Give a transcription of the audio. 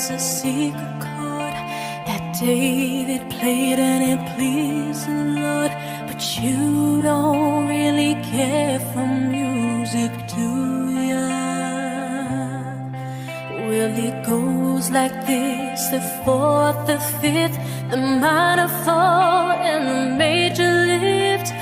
was a secret chord that David played and it pleased the Lord. But you don't really care for music, do ya? Well, it goes like this: the fourth, the fifth, the minor fall, and the major lift.